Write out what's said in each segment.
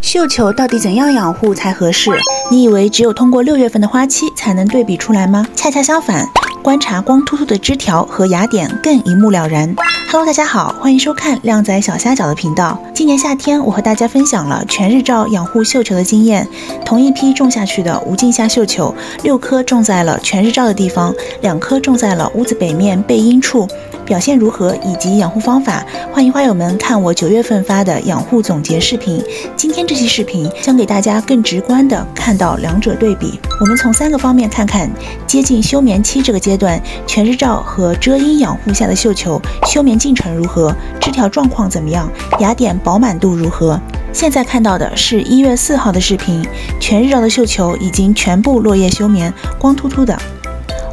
绣球到底怎样养护才合适？你以为只有通过6月份的花期才能对比出来吗？恰恰相反，观察光秃秃的枝条和芽点更一目了然。Hello， 大家好，欢迎收看靓仔小虾饺的频道。今年夏天，我和大家分享了全日照养护绣球的经验。同一批种下去的无镜下绣球，6颗种在了全日照的地方，2颗种在了屋子北面背阴处。表现如何以及养护方法，欢迎花友们看我9月份发的养护总结视频。今天这期视频将给大家更直观的看到两者对比。我们从3个方面看看接近休眠期这个阶段，全日照和遮阴养护下的绣球休眠进程如何，枝条状况怎么样，芽点饱满度如何。现在看到的是1月4号的视频，全日照的绣球已经全部落叶休眠，光秃秃的。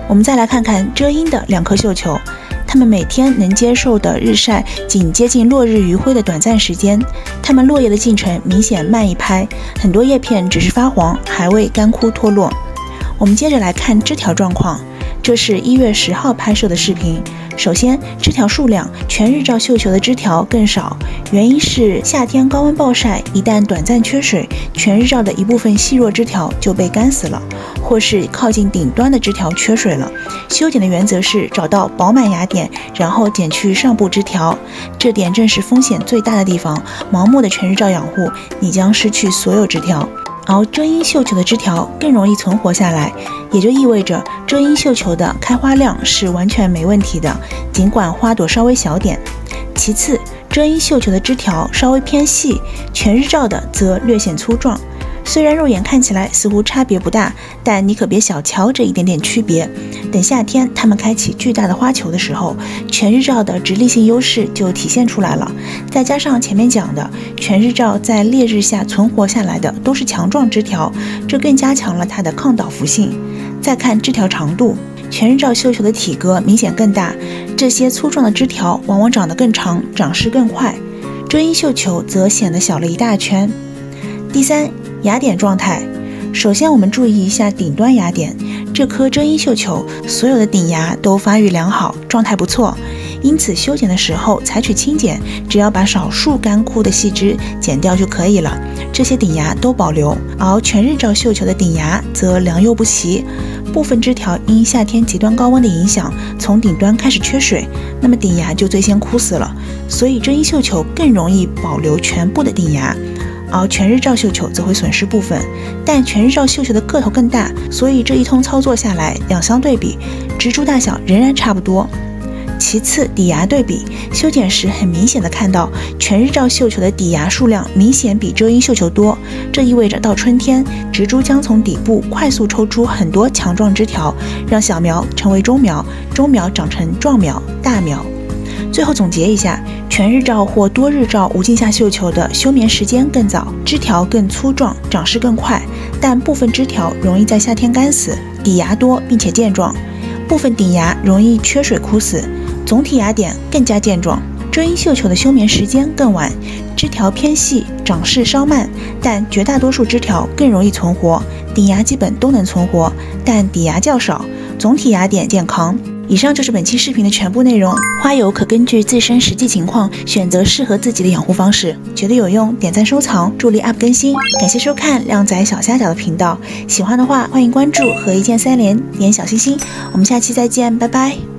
我们再来看看遮阴的2颗绣球，它们每天能接受的日晒仅接近落日余晖的短暂时间，它们落叶的进程明显慢一拍，很多叶片只是发黄，还未干枯脱落。我们接着来看枝条状况，这是1月10号拍摄的视频。首先，枝条数量，全日照绣球的枝条更少，原因是夏天高温暴晒，一旦短暂缺水，全日照的一部分细弱枝条就被干死了，或是靠近顶端的枝条缺水了。修剪的原则是找到饱满芽点，然后剪去上部枝条，这点正是风险最大的地方。盲目的全日照养护，你将失去所有枝条。而遮阴绣球的枝条更容易存活下来，也就意味着遮阴绣球的开花量是完全没问题的，尽管花朵稍微小点。其次，遮阴绣球的枝条稍微偏细，全日照的则略显粗壮。虽然肉眼看起来似乎差别不大，但你可别小瞧这一点点区别。等夏天它们开启巨大的花球的时候，全日照的直立性优势就体现出来了。再加上前面讲的，全日照在烈日下存活下来的都是强壮枝条，这更加强了它的抗倒伏性。再看枝条长度，全日照绣球的体格明显更大，这些粗壮的枝条往往长得更长，长势更快。遮阴绣球则显得小了一大圈。第三，芽点状态。首先我们注意一下顶端芽点，这颗遮阴绣球所有的顶芽都发育良好，状态不错，因此修剪的时候采取轻剪，只要把少数干枯的细枝剪掉就可以了，这些顶芽都保留。而全日照绣球的顶芽则良莠不齐，部分枝条因夏天极端高温的影响，从顶端开始缺水，那么顶芽就最先枯死了，所以遮阴绣球更容易保留全部的顶芽，而全日照绣球则会损失部分。但全日照绣球的个头更大，所以这一通操作下来，两相对比，植株大小仍然差不多。其次，底芽对比，修剪时很明显的看到全日照绣球的底芽数量明显比遮阴绣球多，这意味着到春天，植株将从底部快速抽出很多强壮枝条，让小苗成为中苗，中苗长成壮苗、大苗。最后总结一下，全日照或多日照无镜下绣球的休眠时间更早，枝条更粗壮，长势更快，但部分枝条容易在夏天干死，底芽多并且健壮，部分顶芽容易缺水枯死，总体芽点更加健壮。遮阴绣球的休眠时间更晚，枝条偏细，长势稍慢，但绝大多数枝条更容易存活，顶芽基本都能存活，但底芽较少，总体芽点健康。以上就是本期视频的全部内容，花友可根据自身实际情况选择适合自己的养护方式，觉得有用点赞收藏，助力 UP 更新。感谢收看靓仔小虾饺的频道，喜欢的话欢迎关注和一键3连，点小心心。我们下期再见，拜拜。